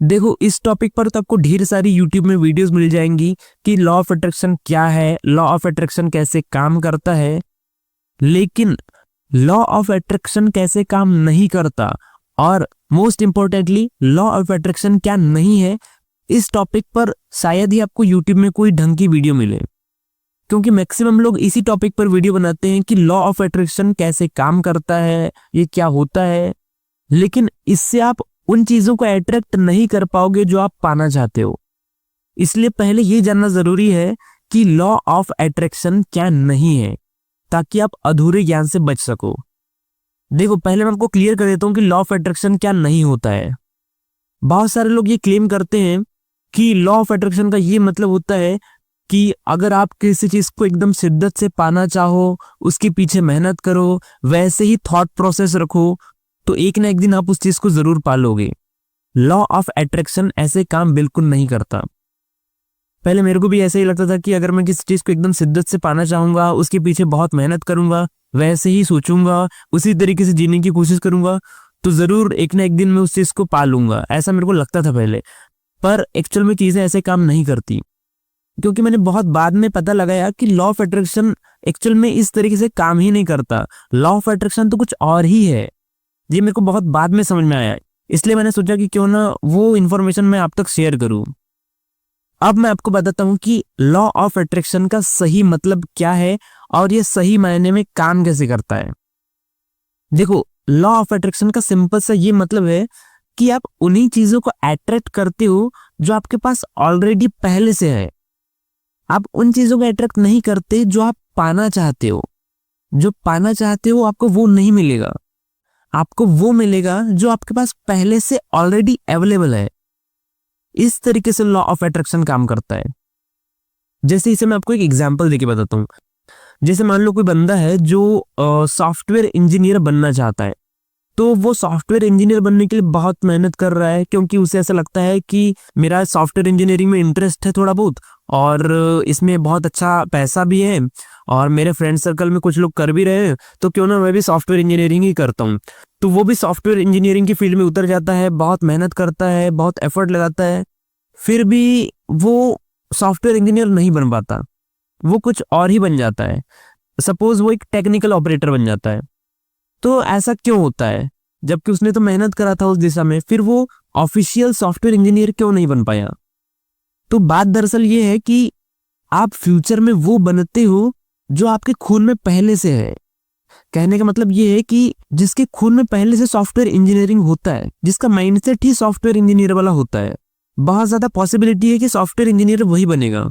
देखो, इस टॉपिक पर तो आपको ढेर सारी यूट्यूब में वीडियोस मिल जाएंगी कि लॉ ऑफ अट्रैक्शन क्या है, लॉ ऑफ अट्रैक्शन कैसे काम करता है। लेकिन लॉ ऑफ अट्रैक्शन कैसे काम नहीं करता और most importantly law of attraction क्या नहीं है, इस टॉपिक पर शायद ही आपको यूट्यूब में कोई ढंग की वीडियो मिले। क्योंकि मैक्सिमम लोग इसी टॉपिक पर वीडियो बनाते हैं कि लॉ ऑफ अट्रैक्शन कैसे काम करता है, ये क्या होता है। लेकिन इससे आप उन चीजों को अट्रैक्ट नहीं कर पाओगे जो आप पाना चाहते हो। इसलिए पहले ये जानना जरूरी है कि लॉ ऑफ अट्रैक्शन क्या नहीं है, ताकि आप अधूरे ज्ञान से बच सको। देखो, पहले मैं आपको क्लियर कर देता हूं कि लॉ ऑफ अट्रैक्शन क्या नहीं होता है। बहुत सारे लोग ये क्लेम करते हैं कि लॉ ऑफ अट्रैक्शन का ये मतलब होता है कि अगर आप किसी चीज को एकदम शिद्दत से पाना चाहो, उसके पीछे मेहनत करो, वैसे ही थॉट प्रोसेस रखो, तो एक ना एक दिन आप उस चीज को जरूर पालोगे। लॉ ऑफ अट्रैक्शन ऐसे काम बिल्कुल नहीं करता। पहले मेरे को भी ऐसे ही लगता था कि अगर मैं किसी चीज को एकदम शिद्दत से पाना चाहूंगा, उसके पीछे बहुत मेहनत करूंगा, वैसे ही सोचूंगा, उसी तरीके से जीने की कोशिश करूंगा, तो जरूर एक ना एक दिन मैं उस चीज को पा लूंगा। ऐसा मेरे को लगता था पहले, पर एक्चुअल में चीजें ऐसे काम नहीं करती। क्योंकि मैंने बहुत बाद में पता लगाया कि लॉ ऑफ अट्रैक्शन एक्चुअल में इस तरीके से काम ही नहीं करता। लॉ ऑफ अट्रैक्शन तो कुछ और ही है। ये मेरे को बहुत बाद में समझ में आया, इसलिए मैंने सोचा कि क्यों ना वो इन्फॉर्मेशन मैं आप तक शेयर करूं। अब मैं आपको बताता हूं कि लॉ ऑफ अट्रैक्शन का सही मतलब क्या है और ये सही मायने में काम कैसे करता है। देखो, लॉ ऑफ अट्रैक्शन का सिंपल सा ये मतलब है कि आप उन्हीं चीजों को अट्रैक्ट करते हो जो आपके पास ऑलरेडी पहले से है। आप उन चीजों को अट्रैक्ट नहीं करते जो आप पाना चाहते हो। जो पाना चाहते हो आपको वो नहीं मिलेगा, आपको वो मिलेगा जो आपके पास पहले से ऑलरेडी अवेलेबल है। इस तरीके से लॉ ऑफ अट्रैक्शन काम करता है। जैसे इसे मैं आपको एक एग्जांपल देके बताता हूँ। जैसे मान लो कोई बंदा है जो सॉफ्टवेयर इंजीनियर बनना चाहता है, तो वो सॉफ्टवेयर इंजीनियर बनने के लिए बहुत मेहनत कर रहा है, क्योंकि उसे ऐसा लगता है कि मेरा सॉफ्टवेयर इंजीनियरिंग में इंटरेस्ट है थोड़ा बहुत, और इसमें बहुत अच्छा पैसा भी है, और मेरे फ्रेंड सर्कल में कुछ लोग कर भी रहे हैं, तो क्यों ना मैं भी सॉफ्टवेयर इंजीनियरिंग ही करता हूँ। तो वो भी सॉफ्टवेयर इंजीनियरिंग की फील्ड में उतर जाता है, बहुत मेहनत करता है, बहुत एफर्ट लगाता है, फिर भी वो सॉफ्टवेयर इंजीनियर नहीं बन पाता, वो कुछ और ही बन जाता है। सपोज वो एक टेक्निकल ऑपरेटर बन जाता है। तो ऐसा क्यों होता है? जबकि उसने तो मेहनत करा था उस दिशा में, फिर वो ऑफिशियल सॉफ्टवेयर इंजीनियर क्यों नहीं बन पाया? तो बात दरअसल ये है कि आप फ्यूचर में वो बनते हो जो आपके खून में पहले से है। कहने का मतलब ये है कि जिसके खून में पहले से सॉफ्टवेयर इंजीनियरिंग होता है, जिसका माइंडसेट ही सॉफ्टवेयर इंजीनियर वाला होता है, बहुत ज्यादा पॉसिबिलिटी है कि सॉफ्टवेयर इंजीनियर वही बनेगा।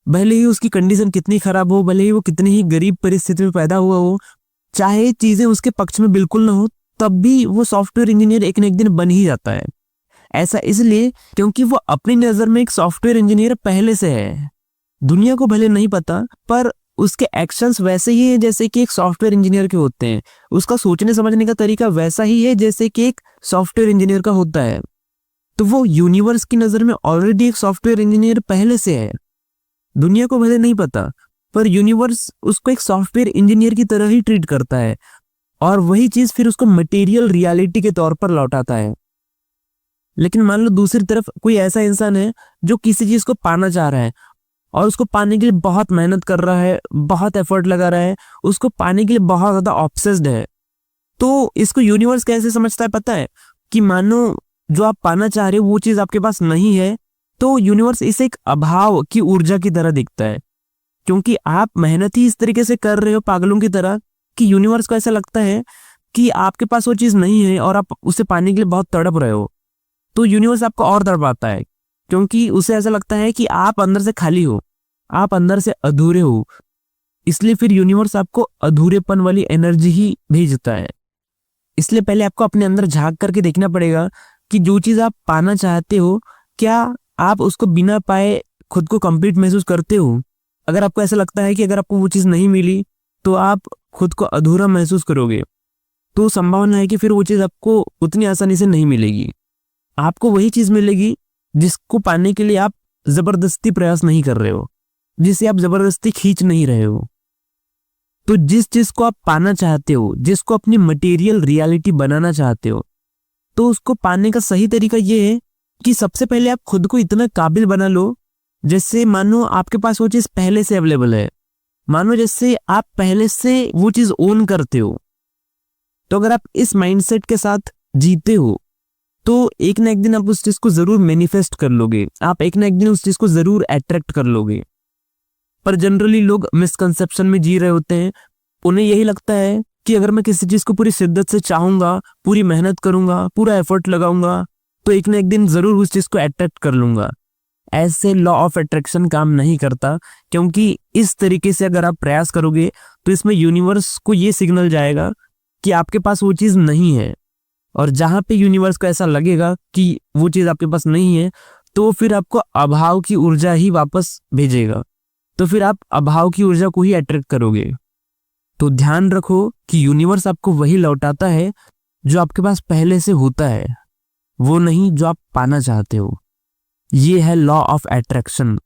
भले ही उसकी कंडीशन कितनी खराब हो, भले ही वो कितनी ही गरीब परिस्थिति में पैदा हुआ हो, चाहे चीजें उसके पक्ष में बिल्कुल ना हो, तब भी वो सॉफ्टवेयर इंजीनियर एक न एक दिन बन ही जाता है। ऐसा इसलिए क्योंकि वो अपनी नजर में एक सॉफ्टवेयर इंजीनियर पहले से है। दुनिया को भले नहीं पता, पर उसके एक्शंस वैसे ही हैं जैसे कि एक सॉफ्टवेयर इंजीनियर के होते हैं। उसका सोचने समझने का तरीका वैसा ही है जैसे कि एक सॉफ्टवेयर इंजीनियर का होता है। तो वो यूनिवर्स की नजर में ऑलरेडी एक सॉफ्टवेयर इंजीनियर पहले से है। दुनिया को भले नहीं पता, पर यूनिवर्स उसको एक सॉफ्टवेयर इंजीनियर की तरह ही ट्रीट करता है, और वही चीज फिर उसको मटेरियल रियलिटी के तौर पर लौटाता है। लेकिन मान लो दूसरी तरफ कोई ऐसा इंसान है जो किसी चीज को पाना चाह रहा है, और उसको पाने के लिए बहुत मेहनत कर रहा है, बहुत एफर्ट लगा रहा है, उसको पाने के लिए बहुत ज्यादा ऑब्सेस्ड है। तो इसको यूनिवर्स कैसे समझता है पता है? कि मानो जो आप पाना चाह रहे हो वो चीज आपके पास नहीं है, तो यूनिवर्स इसे एक अभाव की ऊर्जा की तरह दिखता है। क्योंकि आप मेहनत ही इस तरीके से कर रहे हो पागलों की तरह कि यूनिवर्स को ऐसा लगता है कि आपके पास वो चीज नहीं है और आप उसे पाने के लिए बहुत तड़प रहे हो। तो यूनिवर्स आपको और तड़पाता है, क्योंकि उसे ऐसा लगता है कि आप अंदर से खाली हो, आप अंदर से अधूरे हो। इसलिए फिर यूनिवर्स आपको अधूरेपन वाली एनर्जी ही भेजता है। इसलिए पहले आपको अपने अंदर झांक करके देखना पड़ेगा कि जो चीज आप पाना चाहते हो, क्या आप उसको बिना पाए खुद को कंप्लीट महसूस करते हो? अगर आपको ऐसा लगता है कि अगर आपको वो चीज नहीं मिली तो आप खुद को अधूरा महसूस करोगे, तो संभावना है कि फिर वो चीज आपको उतनी आसानी से नहीं मिलेगी। आपको वही चीज मिलेगी जिसको पाने के लिए आप जबरदस्ती प्रयास नहीं कर रहे हो, जिसे आप जबरदस्ती खींच नहीं रहे हो। तो जिस चीज को आप पाना चाहते हो, जिसको अपनी मटेरियल रियलिटी बनाना चाहते हो, तो उसको पाने का सही तरीका ये है कि सबसे पहले आप खुद को इतना काबिल बना लो जैसे मानो आपके पास वो चीज पहले से अवेलेबल है, मानो जैसे आप पहले से वो चीज ओन करते हो। तो अगर आप इस माइंडसेट के साथ जीते हो तो एक ना एक दिन आप उस चीज को जरूर मैनिफेस्ट कर लोगे, आप एक ना एक दिन उस चीज को जरूर अट्रैक्ट कर लोगे। पर जनरली लोग मिसकंसेप्शन में जी रहे होते हैं, उन्हें यही लगता है कि अगर मैं किसी चीज को पूरी शिद्दत से चाहूंगा, पूरी मेहनत करूंगा, पूरा एफर्ट लगाऊंगा तो एक ना एक दिन जरूर उस चीज को अट्रैक्ट कर लूंगा। ऐसे लॉ ऑफ अट्रैक्शन काम नहीं करता, क्योंकि इस तरीके से अगर आप प्रयास करोगे तो इसमें यूनिवर्स को ये सिग्नल जाएगा कि आपके पास वो चीज नहीं है। और जहां पे यूनिवर्स को ऐसा लगेगा कि वो चीज आपके पास नहीं है तो फिर आपको अभाव की ऊर्जा ही वापस भेजेगा, तो फिर आप अभाव की ऊर्जा को ही अट्रैक्ट करोगे। तो ध्यान रखो कि यूनिवर्स आपको वही लौटाता है जो आपके पास पहले से होता है, वो नहीं जो आप पाना चाहते हो। ये है लॉ ऑफ अट्रैक्शन।